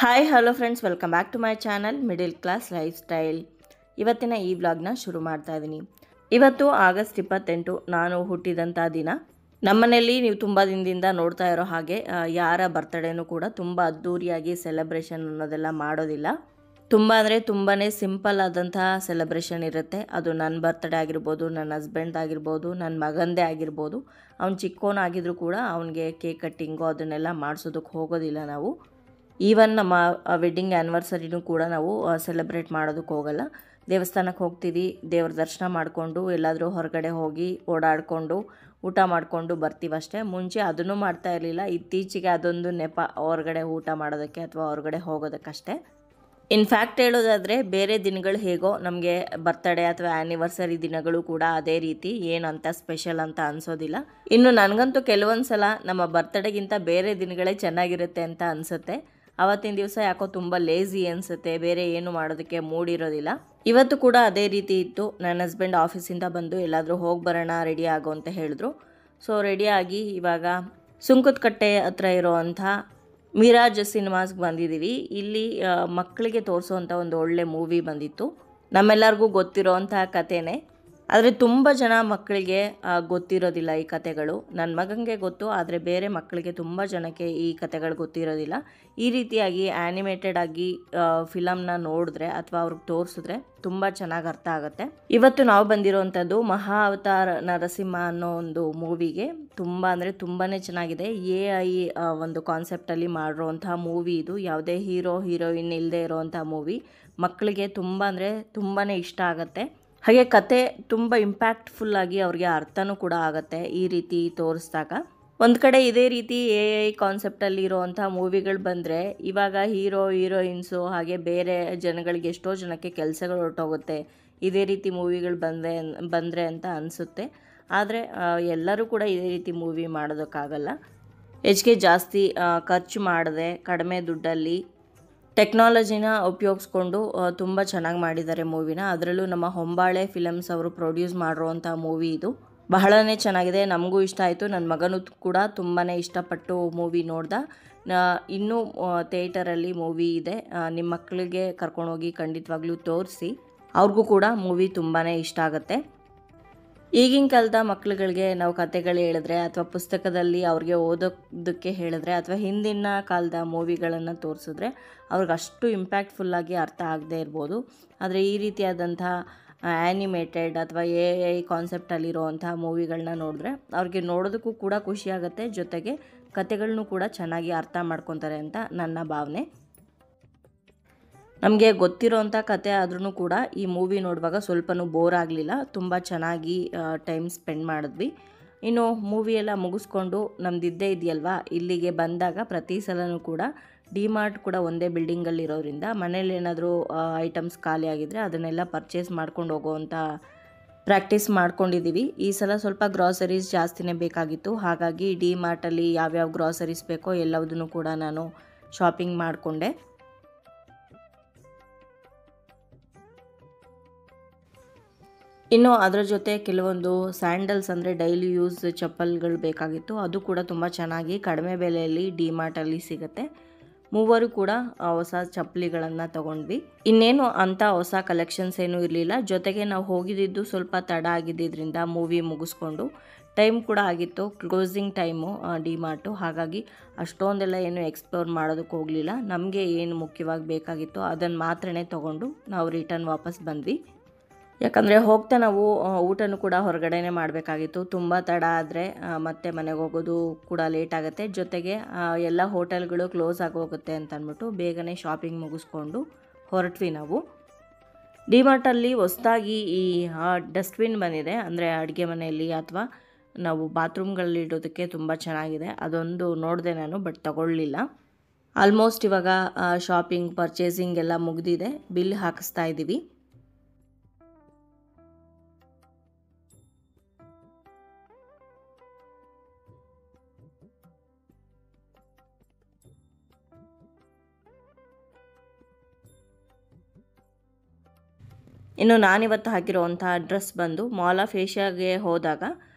Hi hello friends, welcome back to my channel middle class lifestyle. ಇವತ್ತಿನ ಈ ವ್ಲಾಗ್ನ ಶುರು ಮಾಡ್ತಾ ಇದ್ದೀನಿ. ಇವತ್ತು ಆಗಸ್ಟ್ 28, ನಾನು ಹುಟ್ಟಿದಂಥ ದಿನ. ನಮ್ಮನೇಲಿ ನೀವು ತುಂಬ ದಿನದಿಂದ ನೋಡ್ತಾ ಇರೋ ಹಾಗೆ ಯಾರ ಬರ್ತಡೇನೂ ಕೂಡ ತುಂಬ ಅದ್ಧೂರಿಯಾಗಿ ಸೆಲೆಬ್ರೇಷನ್ ಅನ್ನೋದೆಲ್ಲ ಮಾಡೋದಿಲ್ಲ. ತುಂಬ ಅಂದರೆ ತುಂಬಾ ಸಿಂಪಲ್ ಆದಂತಹ ಸೆಲೆಬ್ರೇಷನ್ ಇರುತ್ತೆ. ಅದು ನನ್ನ ಬರ್ತಡೇ ಆಗಿರ್ಬೋದು, ನನ್ನ ಹಸ್ಬೆಂಡ್ ಆಗಿರ್ಬೋದು, ನನ್ನ ಮಗಂದೇ ಆಗಿರ್ಬೋದು. ಅವ್ನು ಚಿಕ್ಕವನಾಗಿದ್ರೂ ಕೂಡ ಅವನಿಗೆ ಕೇಕ್ ಕಟ್ಟಿಂಗು ಅದನ್ನೆಲ್ಲ ಮಾಡಿಸೋದಕ್ಕೆ ಹೋಗೋದಿಲ್ಲ ನಾವು. ಈವನ್ ನಮ್ಮ ವೆಡ್ಡಿಂಗ್ ಆ್ಯನಿವರ್ಸರಿನೂ ಕೂಡ ನಾವು ಸೆಲೆಬ್ರೇಟ್ ಮಾಡೋದಕ್ಕೆ ಹೋಗಲ್ಲ. ದೇವಸ್ಥಾನಕ್ಕೆ ಹೋಗ್ತೀವಿ, ದೇವ್ರ ದರ್ಶನ ಮಾಡಿಕೊಂಡು ಎಲ್ಲಾದರೂ ಹೊರಗಡೆ ಹೋಗಿ ಓಡಾಡಿಕೊಂಡು ಊಟ ಮಾಡಿಕೊಂಡು ಬರ್ತೀವಷ್ಟೇ. ಮುಂಚೆ ಅದನ್ನು ಮಾಡ್ತಾ ಇರಲಿಲ್ಲ. ಇತ್ತೀಚೆಗೆ ಅದೊಂದು ನೆಪ, ಹೊರಗಡೆ ಊಟ ಮಾಡೋದಕ್ಕೆ ಅಥವಾ ಹೊರಗಡೆ ಹೋಗೋದಕ್ಕಷ್ಟೇ. ಇನ್ಫ್ಯಾಕ್ಟ್ ಹೇಳೋದಾದರೆ ಬೇರೆ ದಿನಗಳು ಹೇಗೋ ನಮಗೆ ಬರ್ತಡೇ ಅಥವಾ ಆ್ಯನಿವರ್ಸರಿ ದಿನಗಳು ಕೂಡ ಅದೇ ರೀತಿ ಏನಂತ ಸ್ಪೆಷಲ್ ಅಂತ ಅನಿಸೋದಿಲ್ಲ. ಇನ್ನು ನನಗಂತೂ ಕೆಲವೊಂದು ಸಲ ನಮ್ಮ ಬರ್ತಡೇಗಿಂತ ಬೇರೆ ದಿನಗಳೇ ಚೆನ್ನಾಗಿರುತ್ತೆ ಅಂತ ಅನಿಸುತ್ತೆ. ಆವತ್ತಿನ ದಿವಸ ಯಾಕೋ ತುಂಬ ಲೇಝಿ ಅನಿಸುತ್ತೆ, ಬೇರೆ ಏನು ಮಾಡೋದಕ್ಕೆ ಮೂಡಿರೋದಿಲ್ಲ. ಇವತ್ತು ಕೂಡ ಅದೇ ರೀತಿ ಇತ್ತು. ನನ್ನ ಹಸ್ಬೆಂಡ್ ಆಫೀಸಿಂದ ಬಂದು ಎಲ್ಲಾದರೂ ಹೋಗಿ ಬರೋಣ, ರೆಡಿ ಆಗೋ ಅಂತ ಹೇಳಿದ್ರು. ಸೊ ರೆಡಿಯಾಗಿ ಇವಾಗ ಸುಂಕದಕಟ್ಟೆ ಹತ್ರ ಇರೋವಂಥ ಮಿರಾಜ್ ಸಿನಿಮಾಸ್ಗೆ ಬಂದಿದ್ದೀವಿ. ಇಲ್ಲಿ ಮಕ್ಕಳಿಗೆ ತೋರಿಸೋವಂಥ ಒಂದು ಒಳ್ಳೆ ಮೂವಿ ಬಂದಿತ್ತು. ನಮ್ಮೆಲ್ಲರಿಗೂ ಗೊತ್ತಿರೋವಂಥ ಕಥೆನೇ, ಆದರೆ ತುಂಬ ಜನ ಮಕ್ಕಳಿಗೆ ಗೊತ್ತಿರೋದಿಲ್ಲ ಈ ಕಥೆಗಳು. ನನ್ನ ಮಗನಿಗೆ ಗೊತ್ತು, ಆದರೆ ಬೇರೆ ಮಕ್ಕಳಿಗೆ ತುಂಬ ಜನಕ್ಕೆ ಈ ಕಥೆಗಳು ಗೊತ್ತಿರೋದಿಲ್ಲ. ಈ ರೀತಿಯಾಗಿ ಆ್ಯನಿಮೇಟೆಡ್ ಆಗಿ ಫಿಲಮ್ನ ನೋಡಿದ್ರೆ ಅಥವಾ ಅವ್ರಿಗೆ ತೋರಿಸಿದ್ರೆ ತುಂಬ ಚೆನ್ನಾಗಿ ಅರ್ಥ ಆಗುತ್ತೆ. ಇವತ್ತು ನಾವು ಬಂದಿರೋವಂಥದ್ದು ಮಹಾ ಅವತಾರ ನರಸಿಂಹ ಅನ್ನೋ ಒಂದು ಮೂವಿಗೆ. ತುಂಬ ಅಂದರೆ ತುಂಬಾ ಚೆನ್ನಾಗಿದೆ. AI ಒಂದು ಕಾನ್ಸೆಪ್ಟಲ್ಲಿ ಮಾಡಿರೋವಂಥ ಮೂವಿ ಇದು. ಯಾವುದೇ ಹೀರೋಯಿನ್ ಇಲ್ಲದೆ ಇರೋವಂಥ ಮೂವಿ. ಮಕ್ಕಳಿಗೆ ತುಂಬ ಅಂದರೆ ತುಂಬಾ ಇಷ್ಟ ಆಗುತ್ತೆ. ಹಾಗೆ ಕತೆ ತುಂಬ ಇಂಪ್ಯಾಕ್ಟ್ಫುಲ್ಲಾಗಿ ಅವ್ರಿಗೆ ಅರ್ಥನೂ ಕೂಡ ಆಗುತ್ತೆ ಈ ರೀತಿ ತೋರಿಸಿದಾಗ. ಒಂದು ಕಡೆ ಇದೇ ರೀತಿ AI ಕಾನ್ಸೆಪ್ಟಲ್ಲಿ ಇರೋವಂಥ ಮೂವಿಗಳು ಬಂದರೆ ಇವಾಗ ಹೀರೋಯಿನ್ಸು ಹಾಗೆ ಬೇರೆ ಜನಗಳಿಗೆ ಎಷ್ಟೋ ಜನಕ್ಕೆ ಕೆಲಸಗಳು ಹೊರಟೋಗುತ್ತೆ ಇದೇ ರೀತಿ ಮೂವಿಗಳು ಬಂದರೆ ಅಂತ ಅನಿಸುತ್ತೆ. ಆದರೆ ಎಲ್ಲರೂ ಕೂಡ ಇದೇ ರೀತಿ ಮೂವಿ ಮಾಡೋದಕ್ಕಾಗಲ್ಲ. ಹೆಚ್ಚಿಗೆ ಜಾಸ್ತಿ ಖರ್ಚು ಮಾಡದೆ ಕಡಿಮೆ ದುಡ್ಡಲ್ಲಿ ಟೆಕ್ನಾಲಜಿನ ಉಪಯೋಗಿಸ್ಕೊಂಡು ತುಂಬ ಚೆನ್ನಾಗಿ ಮಾಡಿದ್ದಾರೆ ಮೂವಿನ. ಅದರಲ್ಲೂ ನಮ್ಮ ಹೊಂಬಾಳೆ ಫಿಲಮ್ಸ್ ಅವರು ಪ್ರೊಡ್ಯೂಸ್ ಮಾಡಿರೋವಂಥ ಮೂವಿ ಇದು. ಬಹಳನೇ ಚೆನ್ನಾಗಿದೆ, ನಮಗೂ ಇಷ್ಟ ಆಯಿತು. ನನ್ನ ಮಗನೂ ಕೂಡ ತುಂಬಾ ಇಷ್ಟಪಟ್ಟು ಮೂವಿ ನೋಡ್ದ. ಇನ್ನೂ ಥಿಯೇಟರಲ್ಲಿ ಮೂವಿ ಇದೆ, ನಿಮ್ಮ ಮಕ್ಕಳಿಗೆ ಕರ್ಕೊಂಡೋಗಿ ಖಂಡಿತವಾಗ್ಲೂ ತೋರಿಸಿ. ಅವ್ರಿಗೂ ಕೂಡ ಮೂವಿ ತುಂಬಾ ಇಷ್ಟ ಆಗುತ್ತೆ. ಈಗಿನ ಕಾಲದ ಮಕ್ಕಳುಗಳಿಗೆ ನಾವು ಕತೆಗಳು ಹೇಳಿದ್ರೆ ಅಥವಾ ಪುಸ್ತಕದಲ್ಲಿ ಅವ್ರಿಗೆ ಓದೋದಕ್ಕೆ ಹೇಳಿದ್ರೆ ಅಥವಾ ಹಿಂದಿನ ಕಾಲದ ಮೂವಿಗಳನ್ನು ತೋರಿಸಿದ್ರೆ ಅವ್ರಿಗೆ ಅಷ್ಟು ಇಂಪ್ಯಾಕ್ಟ್ಫುಲ್ಲಾಗಿ ಅರ್ಥ ಆಗದೆ ಇರ್ಬೋದು. ಆದರೆ ಈ ರೀತಿಯಾದಂಥ ಆ್ಯನಿಮೇಟೆಡ್ ಅಥವಾ AI ಕಾನ್ಸೆಪ್ಟಲ್ಲಿರೋವಂಥ ಮೂವಿಗಳನ್ನ ನೋಡಿದ್ರೆ ಅವ್ರಿಗೆ ನೋಡೋದಕ್ಕೂ ಕೂಡ ಖುಷಿಯಾಗುತ್ತೆ, ಜೊತೆಗೆ ಕತೆಗಳನ್ನೂ ಕೂಡ ಚೆನ್ನಾಗಿ ಅರ್ಥ ಮಾಡ್ಕೊತಾರೆ ಅಂತ ನನ್ನ ಭಾವನೆ. ನಮಗೆ ಗೊತ್ತಿರೋವಂಥ ಕತೆ ಆದ್ರೂ ಕೂಡ ಈ ಮೂವಿ ನೋಡುವಾಗ ಸ್ವಲ್ಪನೂ ಬೋರ್ ಆಗಲಿಲ್ಲ. ತುಂಬ ಚೆನ್ನಾಗಿ ಟೈಮ್ ಸ್ಪೆಂಡ್ ಮಾಡಿದ್ವಿ. ಇನ್ನು ಮೂವಿಯೆಲ್ಲ ಮುಗಿಸ್ಕೊಂಡು ನಮ್ಮದಿದ್ದೇ ಇದೆಯಲ್ವಾ, ಇಲ್ಲಿಗೆ ಬಂದಾಗ ಪ್ರತಿ ಸಲನೂ ಕೂಡ ಡಿಮಾರ್ಟ್ ಕೂಡ ಒಂದೇ ಬಿಲ್ಡಿಂಗಲ್ಲಿರೋದ್ರಿಂದ ಮನೇಲಿ ಏನಾದರೂ ಐಟಮ್ಸ್ ಖಾಲಿ ಆಗಿದ್ದರೆ ಅದನ್ನೆಲ್ಲ ಪರ್ಚೇಸ್ ಮಾಡ್ಕೊಂಡು ಹೋಗೋವಂಥ ಪ್ರಾಕ್ಟೀಸ್ ಮಾಡ್ಕೊಂಡಿದ್ದೀವಿ. ಈ ಸಲ ಸ್ವಲ್ಪ ಗ್ರಾಸರೀಸ್ ಜಾಸ್ತಿನೇ ಬೇಕಾಗಿತ್ತು. ಹಾಗಾಗಿ ಡಿಮಾರ್ಟಲ್ಲಿ ಯಾವ್ಯಾವ ಗ್ರಾಸರೀಸ್ ಬೇಕೋ ಎಲ್ಲದನ್ನು ಕೂಡ ನಾನು ಶಾಪಿಂಗ್ ಮಾಡಿಕೊಂಡೆ. ಇನ್ನು ಅದರ ಜೊತೆ ಕೆಲವೊಂದು ಸ್ಯಾಂಡಲ್ಸ್ ಅಂದರೆ ಡೈಲಿ ಯೂಸ್ ಚಪ್ಪಲ್ಗಳು ಬೇಕಾಗಿತ್ತು. ಅದು ಕೂಡ ತುಂಬ ಚೆನ್ನಾಗಿ ಕಡಿಮೆ ಬೆಲೆಯಲ್ಲಿ ಡಿಮಾರ್ಟಲ್ಲಿ ಸಿಗುತ್ತೆ. ಮೂವರು ಕೂಡ ಹೊಸ ಚಪ್ಪಲಿಗಳನ್ನು ತೊಗೊಂಡ್ವಿ. ಇನ್ನೇನು ಅಂಥ ಹೊಸ ಕಲೆಕ್ಷನ್ಸ್ ಏನೂ ಇರಲಿಲ್ಲ. ಜೊತೆಗೆ ನಾವು ಹೋಗಿದ್ದು ಸ್ವಲ್ಪ ತಡ ಆಗಿದ್ದರಿಂದ ಮೂವಿ ಮುಗಿಸ್ಕೊಂಡು ಟೈಮ್ ಕೂಡ ಆಗಿತ್ತು, ಕ್ಲೋಸಿಂಗ್ ಟೈಮು ಡಿಮಾರ್ಟು. ಹಾಗಾಗಿ ಅಷ್ಟೊಂದೆಲ್ಲ ಏನು ಎಕ್ಸ್ಪ್ಲೋರ್ ಮಾಡೋದಕ್ಕೆ ಹೋಗಲಿಲ್ಲ. ನಮಗೆ ಏನು ಮುಖ್ಯವಾಗಿ ಬೇಕಾಗಿತ್ತೋ ಅದನ್ನು ಮಾತ್ರನೇ ತೊಗೊಂಡು ನಾವು ರಿಟರ್ನ್ ವಾಪಸ್ ಬಂದ್ವಿ. ಯಾಕಂದರೆ ಹೋಗ್ತಾ ನಾವು ಊಟನೂ ಕೂಡ ಹೊರಗಡೆನೇ ಮಾಡಬೇಕಾಗಿತ್ತು. ತುಂಬ ತಡ ಆದರೆ ಮತ್ತೆ ಮನೆಗೆ ಹೋಗೋದು ಕೂಡ ಲೇಟ್ ಆಗುತ್ತೆ. ಜೊತೆಗೆ ಎಲ್ಲ ಹೋಟೆಲ್ಗಳು ಕ್ಲೋಸ್ ಆಗೋಗುತ್ತೆ ಅಂತ ಅಂದ್ಬಿಟ್ಟು ಬೇಗನೆ ಶಾಪಿಂಗ್ ಮುಗಿಸ್ಕೊಂಡು ಹೊರಟ್ವಿ ನಾವು. ಡಿಮಾರ್ಟಲ್ಲಿ ಹೊಸದಾಗಿ ಈ ಡಸ್ಟ್ಬಿನ್ ಬಂದಿದೆ, ಅಂದರೆ ಅಡುಗೆ ಮನೆಯಲ್ಲಿ ಅಥವಾ ನಾವು ಬಾತ್ರೂಮ್ಗಳಲ್ಲಿ ಇಡೋದಕ್ಕೆ ತುಂಬ ಚೆನ್ನಾಗಿದೆ. ಅದೊಂದು ನೋಡಿದೆ ನಾನು, ಬಟ್ ತಗೊಳ್ಳಿಲ್ಲ. ಆಲ್ಮೋಸ್ಟ್ ಇವಾಗ ಶಾಪಿಂಗ್ ಪರ್ಚೇಸಿಂಗ್ ಎಲ್ಲ ಮುಗಿದಿದೆ. ಬಿಲ್ ಹಾಕಿಸ್ತಾ ಇದ್ದೀವಿ. ಇನ್ನು ನಾನಿವತ್ತು ಹಾಕಿರೋವಂಥ ಡ್ರೆಸ್ ಬಂದು ಮಾಲ್ ಆಫ್ ಏಷ್ಯಾಗೆ ಹೋದಾಗ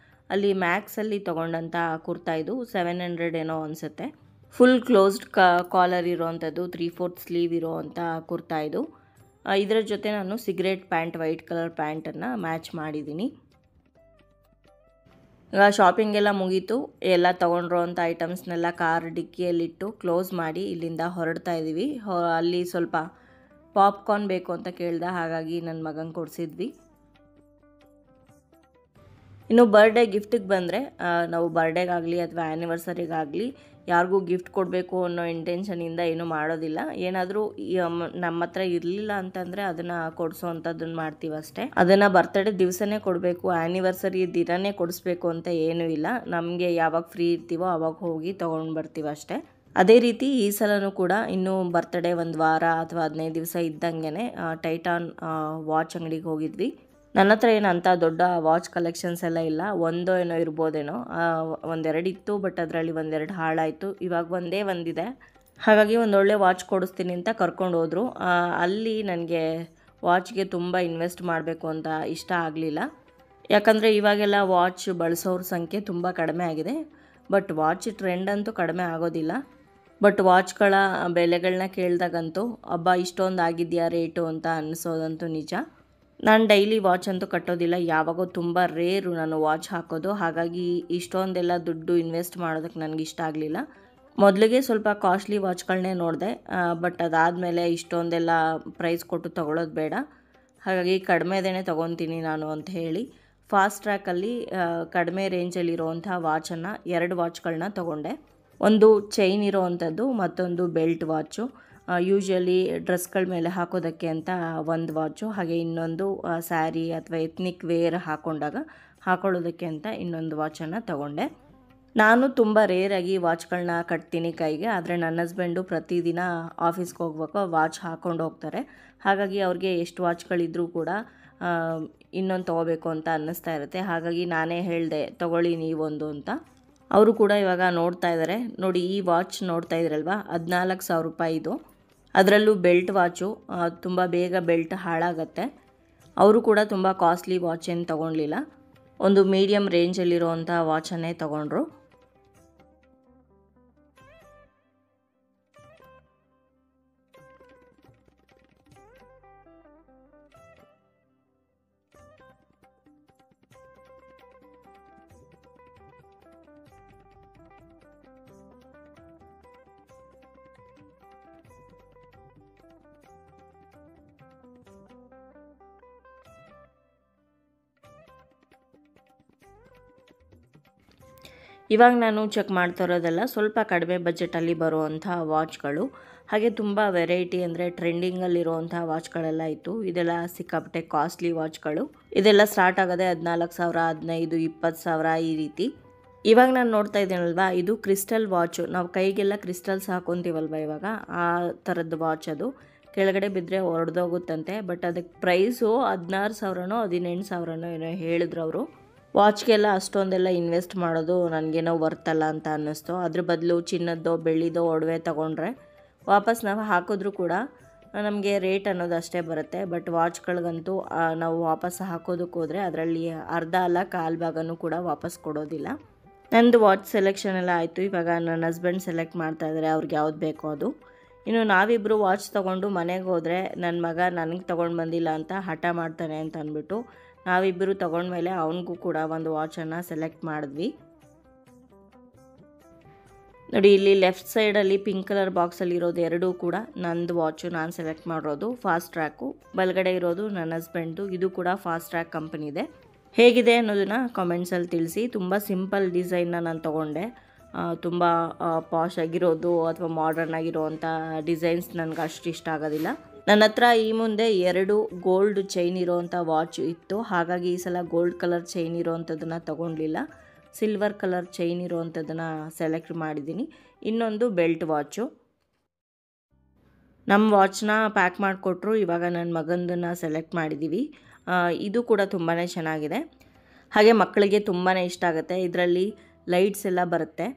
ಅಲ್ಲಿ ಮ್ಯಾಕ್ಸಲ್ಲಿ ತೊಗೊಂಡಂಥ ಕುರ್ತಾ. ಇದು 700 ಏನೋ ಅನಿಸುತ್ತೆ. ಫುಲ್ ಕ್ಲೋಸ್ಡ್ ಕಾಲರ್ ಇರೋವಂಥದ್ದು 3/4 ಸ್ಲೀವ್ ಇರೋವಂಥ ಕುರ್ತಾ ಇದು. ಇದರ ಜೊತೆ ನಾನು ಸಿಗರೇಟ್ ಪ್ಯಾಂಟ್, ವೈಟ್ ಕಲರ್ ಪ್ಯಾಂಟನ್ನು ಮ್ಯಾಚ್ ಮಾಡಿದ್ದೀನಿ. ಈಗ ಶಾಪಿಂಗ್ ಎಲ್ಲ ಮುಗೀತು. ಎಲ್ಲ ತೊಗೊಂಡಿರೋವಂಥ ಐಟಮ್ಸ್ನೆಲ್ಲ ಕಾರ್ ಡಿಕ್ಕಿಯಲ್ಲಿಟ್ಟು ಕ್ಲೋಸ್ ಮಾಡಿ ಇಲ್ಲಿಂದ ಹೊರಡ್ತಾ ಇದ್ದೀವಿ. ಅಲ್ಲಿ ಸ್ವಲ್ಪ ಪಾಪ್ಕಾರ್ನ್ ಬೇಕು ಅಂತ ಕೇಳ್ದೆ, ಹಾಗಾಗಿ ನನ್ನ ಮಗಂಗೆ ಕೊಡಿಸಿದ್ವಿ. ಇನ್ನು ಬರ್ಡೇ ಗಿಫ್ಟಿಗೆ ಬಂದರೆ, ನಾವು ಬರ್ಡೇಗಾಗಲಿ ಅಥವಾ ಆ್ಯನಿವರ್ಸರಿಗಾಗಲಿ ಯಾರಿಗೂ ಗಿಫ್ಟ್ ಕೊಡಬೇಕು ಅನ್ನೋ ಇಂಟೆನ್ಷನಿಂದ ಏನೂ ಮಾಡೋದಿಲ್ಲ. ಏನಾದರೂ ನಮ್ಮ ಹತ್ರ ಇರಲಿಲ್ಲ ಅಂತಂದರೆ ಅದನ್ನು ಕೊಡಿಸೋ ಅಂಥದ್ದನ್ನು ಮಾಡ್ತೀವಿ ಅಷ್ಟೇ. ಅದನ್ನು ಬರ್ತಡೇ ದಿವಸನೇ ಕೊಡಬೇಕು, ಆ್ಯನಿವರ್ಸರಿ ದಿನವೇ ಕೊಡಿಸ್ಬೇಕು ಅಂತ ಏನೂ ಇಲ್ಲ. ನಮಗೆ ಯಾವಾಗ ಫ್ರೀ ಇರ್ತೀವೋ ಆವಾಗ ಹೋಗಿ ತೊಗೊಂಡು ಬರ್ತೀವಿ ಅಷ್ಟೇ. ಅದೇ ರೀತಿ ಈ ಸಲನೂ ಕೂಡ ಇನ್ನೂ ಬರ್ತಡೇ ಒಂದು ವಾರ ಅಥವಾ 15 ದಿವಸ ಇದ್ದಂಗೆ ಟೈಟಾನ್ ವಾಚ್ ಅಂಗಡಿಗೆ ಹೋಗಿದ್ವಿ. ನನ್ನ ಹತ್ರ ಏನು ಅಂಥ ದೊಡ್ಡ ವಾಚ್ ಕಲೆಕ್ಷನ್ಸ್ ಎಲ್ಲ ಇಲ್ಲ. ಒಂದೋ ಏನೋ ಇರ್ಬೋದೇನೋ, ಒಂದೆರಡು ಇತ್ತು, ಬಟ್ ಅದರಲ್ಲಿ ಒಂದೆರಡು ಹಾಳಾಯಿತು. ಇವಾಗ ಒಂದಿದೆ. ಹಾಗಾಗಿ ಒಂದೊಳ್ಳೆ ವಾಚ್ ಕೊಡಿಸ್ತೀನಿ ಅಂತ ಕರ್ಕೊಂಡು ಹೋದರು. ಅಲ್ಲಿ ನನಗೆ ವಾಚ್ಗೆ ತುಂಬ ಇನ್ವೆಸ್ಟ್ ಮಾಡಬೇಕು ಅಂತ ಇಷ್ಟ ಆಗಲಿಲ್ಲ. ಯಾಕಂದರೆ ಇವಾಗೆಲ್ಲ ವಾಚ್ ಬಳಸೋರ ಸಂಖ್ಯೆ ತುಂಬ ಕಡಿಮೆ ಆಗಿದೆ. ಬಟ್ ವಾಚ್ ಟ್ರೆಂಡ್ ಅಂತೂ ಕಡಿಮೆ ಆಗೋದಿಲ್ಲ. ಬಟ್ ವಾಚ್ಗಳ ಬೆಲೆಗಳನ್ನ ಕೇಳಿದಾಗಂತೂ ಹಬ್ಬ ಇಷ್ಟೊಂದು ಆಗಿದೆಯಾ ರೇಟು ಅಂತ ಅನ್ನಿಸೋದಂತೂ ನಿಜ. ನಾನು ಡೈಲಿ ವಾಚ್ ಅಂತೂ ಕಟ್ಟೋದಿಲ್ಲ, ಯಾವಾಗೋ ತುಂಬ ರೇರು ನಾನು ವಾಚ್ ಹಾಕೋದು. ಹಾಗಾಗಿ ಇಷ್ಟೊಂದೆಲ್ಲ ದುಡ್ಡು ಇನ್ವೆಸ್ಟ್ ಮಾಡೋದಕ್ಕೆ ನನಗೆ ಇಷ್ಟ ಆಗಲಿಲ್ಲ. ಮೊದಲಿಗೆ ಸ್ವಲ್ಪ ಕಾಸ್ಟ್ಲಿ ವಾಚ್ಗಳನ್ನೇ ನೋಡಿದೆ, ಬಟ್ ಅದಾದಮೇಲೆ ಇಷ್ಟೊಂದೆಲ್ಲ ಪ್ರೈಸ್ ಕೊಟ್ಟು ತೊಗೊಳ್ಳೋದು ಬೇಡ, ಹಾಗಾಗಿ ಕಡಿಮೆದೇನೆ ತೊಗೊತೀನಿ ನಾನು ಅಂತ ಹೇಳಿ ಫಾಸ್ಟ್ ಟ್ರ್ಯಾಕಲ್ಲಿ ಕಡಿಮೆ ರೇಂಜಲ್ಲಿರೋವಂಥ ವಾಚನ್ನು 2 ವಾಚ್ಗಳನ್ನ ತೊಗೊಂಡೆ. ಒಂದು ಚೈನ್ ಇರೋವಂಥದ್ದು, ಮತ್ತೊಂದು ಬೆಲ್ಟ್ ವಾಚು. ಯೂಶ್ವಲಿ ಡ್ರೆಸ್ಗಳ ಮೇಲೆ ಹಾಕೋದಕ್ಕೆ ಅಂತ ಒಂದು ವಾಚು, ಹಾಗೆ ಇನ್ನೊಂದು ಸ್ಯಾರಿ ಅಥವಾ ಎತ್ನಿಕ್ ವೇರ್ ಹಾಕೊಳ್ಳೋದಕ್ಕೆ ಅಂತ ಇನ್ನೊಂದು ವಾಚನ್ನು ತಗೊಂಡೆ. ನಾನು ತುಂಬ ರೇರಾಗಿ ವಾಚ್ಗಳನ್ನ ಕಟ್ತೀನಿ ಕೈಗೆ, ಆದರೆ ನನ್ನ ಹಸ್ಬೆಂಡು ಪ್ರತಿದಿನ ಆಫೀಸ್ಗೆ ಹೋಗ್ಬೇಕು ವಾಚ್ ಹಾಕ್ಕೊಂಡು ಹೋಗ್ತಾರೆ. ಹಾಗಾಗಿ ಅವ್ರಿಗೆ ಎಷ್ಟು ವಾಚ್ಗಳಿದ್ರೂ ಕೂಡ ಇನ್ನೊಂದು ತೊಗೋಬೇಕು ಅಂತ ಅನ್ನಿಸ್ತಾ ಇರುತ್ತೆ. ಹಾಗಾಗಿ ನಾನೇ ಹೇಳಿದೆ ತೊಗೊಳ್ಳಿ ನೀವೊಂದು ಅಂತ. ಅವರು ಕೂಡ ಇವಾಗ ನೋಡ್ತಾ ಇದ್ದಾರೆ. ನೋಡಿ, ಈ ವಾಚ್ ನೋಡ್ತಾ ಇದ್ರಲ್ವ, 14,000 ರೂಪಾಯಿ ಇದು. ಅದರಲ್ಲೂ ಬೆಲ್ಟ್ ವಾಚು, ತುಂಬ ಬೇಗ ಬೆಲ್ಟ್ ಹಾಳಾಗತ್ತೆ. ಅವರು ಕೂಡ ತುಂಬ ಕಾಸ್ಟ್ಲಿ ವಾಚ್ ಏನು ತೊಗೊಳ್ಲಿಲ್ಲ, ಒಂದು ಮೀಡಿಯಮ್ ರೇಂಜಲ್ಲಿರೋವಂಥ ವಾಚನ್ನೇ ತೊಗೊಂಡ್ರು. ಇವಾಗ ನಾನು ಚೆಕ್ ಮಾಡ್ತಾ ಇರೋದೆಲ್ಲ ಸ್ವಲ್ಪ ಕಡಿಮೆ ಬಜೆಟಲ್ಲಿ ಬರುವಂಥ ವಾಚ್ಗಳು, ಹಾಗೆ ತುಂಬ ವೆರೈಟಿ ಅಂದರೆ ಟ್ರೆಂಡಿಂಗಲ್ಲಿರುವಂಥ ವಾಚ್ಗಳೆಲ್ಲ ಇತ್ತು. ಇದೆಲ್ಲ ಸಿಕ್ಕಾಪಟ್ಟೆ ಕಾಸ್ಟ್ಲಿ ವಾಚ್ಗಳು. ಇದೆಲ್ಲ ಸ್ಟಾರ್ಟ್ ಆಗೋದೆ 14,000, 15,000, 20,000 ಈ ರೀತಿ. ಇವಾಗ ನಾನು ನೋಡ್ತಾ ಇದ್ದೀನಲ್ವ, ಇದು ಕ್ರಿಸ್ಟಲ್ ವಾಚು. ನಾವು ಕೈಗೆಲ್ಲ ಕ್ರಿಸ್ಟಲ್ಸ್ ಹಾಕೊತೀವಲ್ವ ಇವಾಗ, ಆ ಥರದ್ದು ವಾಚ್ ಅದು. ಕೆಳಗಡೆ ಬಿದ್ದರೆ ಹೊಡೆದೋಗುತ್ತಂತೆ. ಬಟ್ ಅದಕ್ಕೆ ಪ್ರೈಸು 16,000ನೋ 18,000ನೋ ಏನೋ ಹೇಳಿದ್ರು ಅವರು. ವಾಚ್ಗೆಲ್ಲ ಅಷ್ಟೊಂದೆಲ್ಲ ಇನ್ವೆಸ್ಟ್ ಮಾಡೋದು ನನಗೇನೋ ವರ್ತಲ್ಲ ಅಂತ ಅನ್ನಿಸ್ತು. ಅದ್ರ ಬದಲು ಚಿನ್ನದ್ದೋ ಬೆಳ್ಳಿದೋ ಒಡವೆ ತೊಗೊಂಡ್ರೆ ವಾಪಸ್ ನಾವು ಹಾಕಿದ್ರೂ ಕೂಡ ನಮಗೆ ರೇಟ್ ಅನ್ನೋದು ಅಷ್ಟೇ ಬರುತ್ತೆ. ಬಟ್ ವಾಚ್ಗಳಿಗಂತೂ ನಾವು ವಾಪಸ್ ಹಾಕೋದಕ್ಕೆ ಹೋದರೆ ಅದರಲ್ಲಿ ಅರ್ಧ ಅಲ್ಲ ಕಾಲು ಭಾಗನೂ ಕೂಡ ವಾಪಸ್ ಕೊಡೋದಿಲ್ಲ. ನಂದು ವಾಚ್ ಸೆಲೆಕ್ಷನ್ ಎಲ್ಲ ಆಯಿತು. ಇವಾಗ ನನ್ನ ಹಸ್ಬೆಂಡ್ ಸೆಲೆಕ್ಟ್ ಮಾಡ್ತಾ ಇದ್ದಾರೆ ಅವ್ರಿಗೆ ಯಾವ್ದು ಬೇಕೋ ಅದು. ಇನ್ನು ನಾವಿಬ್ಬರು ವಾಚ್ ತೊಗೊಂಡು ಮನೆಗೆ ಹೋದರೆ ನನ್ನ ಮಗ ನನಗೆ ತೊಗೊಂಡು ಬಂದಿಲ್ಲ ಅಂತ ಹಠ ಮಾಡ್ತಾನೆ ಅಂತ ಅಂದ್ಬಿಟ್ಟು ನಾವಿಬ್ಬರು ತೊಗೊಂಡ್ಮೇಲೆ ಅವನಿಗೂ ಕೂಡ ಒಂದು ವಾಚನ್ನು ಸೆಲೆಕ್ಟ್ ಮಾಡಿದ್ವಿ. ನೋಡಿ, ಇಲ್ಲಿ ಲೆಫ್ಟ್ ಸೈಡಲ್ಲಿ ಪಿಂಕ್ ಕಲರ್ ಬಾಕ್ಸಲ್ಲಿ ಇರೋದು ಎರಡೂ ಕೂಡ ನಂದು ವಾಚು, ನಾನು ಸೆಲೆಕ್ಟ್ ಮಾಡಿರೋದು ಫಾಸ್ಟ್ ಟ್ರ್ಯಾಕು. ಬಲಗಡೆ ಇರೋದು ನನ್ನ ಹಸ್ಬೆಂಡ್ದು, ಇದು ಕೂಡ ಫಾಸ್ಟ್ ಟ್ರ್ಯಾಕ್ ಕಂಪನಿದೆ. ಹೇಗಿದೆ ಅನ್ನೋದನ್ನು ಕಾಮೆಂಟ್ಸಲ್ಲಿ ತಿಳಿಸಿ. ತುಂಬ ಸಿಂಪಲ್ ಡಿಸೈನ್ನ ನಾನು ತೊಗೊಂಡೆ. ತುಂಬ ಪಾಶ್ ಆಗಿರೋದು ಅಥವಾ ಮಾಡರ್ನ್ ಆಗಿರೋವಂಥ ಡಿಸೈನ್ಸ್ ನನಗೆ ಅಷ್ಟು ಇಷ್ಟ ಆಗೋದಿಲ್ಲ. ನನ್ನ ಹತ್ರ ಈ ಮುಂದೆ 2 ಗೋಲ್ಡ್ ಚೈನ್ ಇರೋವಂಥ ವಾಚ್ ಇತ್ತು, ಹಾಗಾಗಿ ಈ ಸಲ ಗೋಲ್ಡ್ ಕಲರ್ ಚೈನ್ ಇರೋವಂಥದ್ದನ್ನು ತೊಗೊಳ್ಲಿಲ್ಲ. ಸಿಲ್ವರ್ ಕಲರ್ ಚೈನ್ ಇರೋವಂಥದ್ದನ್ನು ಸೆಲೆಕ್ಟ್ ಮಾಡಿದ್ದೀನಿ. ಇನ್ನೊಂದು ಬೆಲ್ಟ್ ವಾಚು. ನಮ್ಮ ವಾಚ್ನ ಪ್ಯಾಕ್ ಮಾಡಿಕೊಟ್ರು. ಇವಾಗ ನನ್ನ ಮಗಂದನ್ನು ಸೆಲೆಕ್ಟ್ ಮಾಡಿದ್ದೀವಿ. ಇದು ಕೂಡ ತುಂಬಾ ಚೆನ್ನಾಗಿದೆ, ಹಾಗೆ ಮಕ್ಕಳಿಗೆ ತುಂಬಾ ಇಷ್ಟ ಆಗುತ್ತೆ. ಇದರಲ್ಲಿ ಲೈಟ್ಸ್ ಎಲ್ಲ ಬರುತ್ತೆ,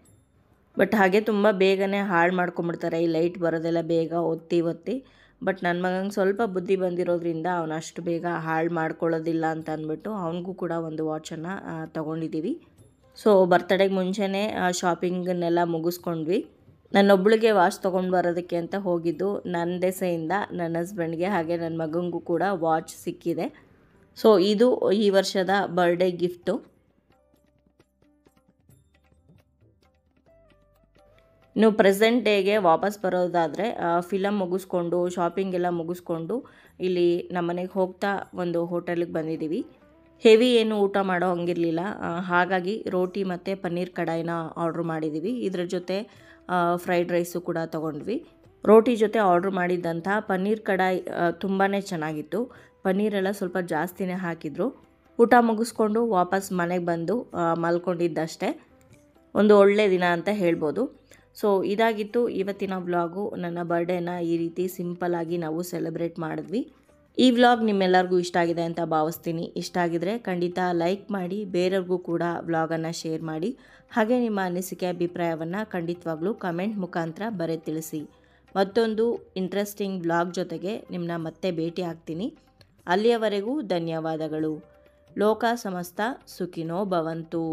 ಬಟ್ ಹಾಗೆ ತುಂಬ ಬೇಗನೆ ಹಾಳು ಮಾಡ್ಕೊಂಬಿಡ್ತಾರೆ. ಈ ಲೈಟ್ ಬರೋದೆಲ್ಲ ಬೇಗ ಒತ್ತಿ. ಬಟ್ ನನ್ನ ಮಗಂಗೆ ಸ್ವಲ್ಪ ಬುದ್ಧಿ ಬಂದಿರೋದ್ರಿಂದ ಅವನು ಅಷ್ಟು ಬೇಗ ಹಾಳು ಮಾಡ್ಕೊಳ್ಳೋದಿಲ್ಲ ಅಂತ ಅಂದ್ಬಿಟ್ಟು ಅವನಿಗೂ ಕೂಡ ಒಂದು ವಾಚನ್ನು ತೊಗೊಂಡಿದ್ದೀವಿ. ಸೊ ಬರ್ತಡೇಗೆ ಮುಂಚೆನೇ ಶಾಪಿಂಗನ್ನೆಲ್ಲ ಮುಗಿಸ್ಕೊಂಡ್ವಿ. ನನ್ನೊಬ್ಬಳಿಗೆ ವಾಚ್ ತೊಗೊಂಡು ಬರೋದಕ್ಕೆ ಅಂತ ಹೋಗಿದ್ದು. ನನ್ನ ದೆಸೆಯಿಂದ ನನ್ನ ಹಸ್ಬೆಂಡ್ಗೆ ಹಾಗೆ ನನ್ನ ಮಗನಿಗೂ ಕೂಡ ವಾಚ್ ಸಿಕ್ಕಿದೆ. ಸೊ ಇದು ಈ ವರ್ಷದ ಬರ್ಡೇ ಗಿಫ್ಟು. ನೀವು ಪ್ರೆಸೆಂಟ್ ಡೇಗೆ ವಾಪಸ್ ಬರೋದಾದರೆ ಫಿಲಮ್ ಮುಗಿಸ್ಕೊಂಡು ಶಾಪಿಂಗ್ ಎಲ್ಲ ಮುಗಿಸ್ಕೊಂಡು ಇಲ್ಲಿ ನಮ್ಮನೆಗೆ ಹೋಗ್ತಾ ಒಂದು ಹೋಟೆಲಿಗೆ ಬಂದಿದ್ದೀವಿ. ಹೆವಿ ಏನು ಊಟ ಮಾಡೋ ಹಂಗಿರಲಿಲ್ಲ, ಹಾಗಾಗಿ ರೋಟಿ ಮತ್ತು ಪನ್ನೀರ್ ಕಡಾಯಿನ ಆರ್ಡ್ರ್ ಮಾಡಿದ್ದೀವಿ. ಇದ್ರ ಜೊತೆ ಫ್ರೈಡ್ ರೈಸು ಕೂಡ ತೊಗೊಂಡ್ವಿ. ರೋಟಿ ಜೊತೆ ಆರ್ಡ್ರ್ ಮಾಡಿದ್ದಂಥ ಪನ್ನೀರ್ ಕಡಾಯಿ ತುಂಬಾ ಚೆನ್ನಾಗಿತ್ತು. ಪನ್ನೀರೆಲ್ಲ ಸ್ವಲ್ಪ ಜಾಸ್ತಿನೇ ಹಾಕಿದರು. ಊಟ ಮುಗಿಸ್ಕೊಂಡು ವಾಪಸ್ ಮನೆಗೆ ಬಂದು ಮಲ್ಕೊಂಡಿದ್ದಷ್ಟೇ. ಒಂದು ಒಳ್ಳೆ ದಿನ ಅಂತ ಹೇಳ್ಬೋದು. ಸೊ ಇದಾಗಿತ್ತು ಇವತ್ತಿನ ವ್ಲಾಗು. ನನ್ನ ಬರ್ಡೇನ ಈ ರೀತಿ ಸಿಂಪಲ್ಲಾಗಿ ನಾವು ಸೆಲೆಬ್ರೇಟ್ ಮಾಡಿದ್ವಿ. ಈ ವ್ಲಾಗ್ ನಿಮ್ಮೆಲ್ಲರಿಗೂ ಇಷ್ಟ ಆಗಿದೆ ಅಂತ ಭಾವಿಸ್ತೀನಿ. ಇಷ್ಟ ಆಗಿದರೆ ಖಂಡಿತ ಲೈಕ್ ಮಾಡಿ, ಬೇರೆಯವ್ರಿಗೂ ಕೂಡ ವ್ಲಾಗನ್ನು ಶೇರ್ ಮಾಡಿ. ಹಾಗೆ ನಿಮ್ಮ ಅನಿಸಿಕೆ ಅಭಿಪ್ರಾಯವನ್ನು ಖಂಡಿತವಾಗ್ಲೂ ಕಮೆಂಟ್ ಮುಖಾಂತರ ಬರೆದು ತಿಳಿಸಿ. ಮತ್ತೊಂದು ಇಂಟ್ರೆಸ್ಟಿಂಗ್ ವ್ಲಾಗ್ ಜೊತೆಗೆ ನಿಮ್ಮನ್ನ ಮತ್ತೆ ಭೇಟಿ ಆಗ್ತೀನಿ. ಅಲ್ಲಿಯವರೆಗೂ ಧನ್ಯವಾದಗಳು. ಲೋಕ ಸಮಸ್ತ ಸುಖಿನೋ ಭವಂತು.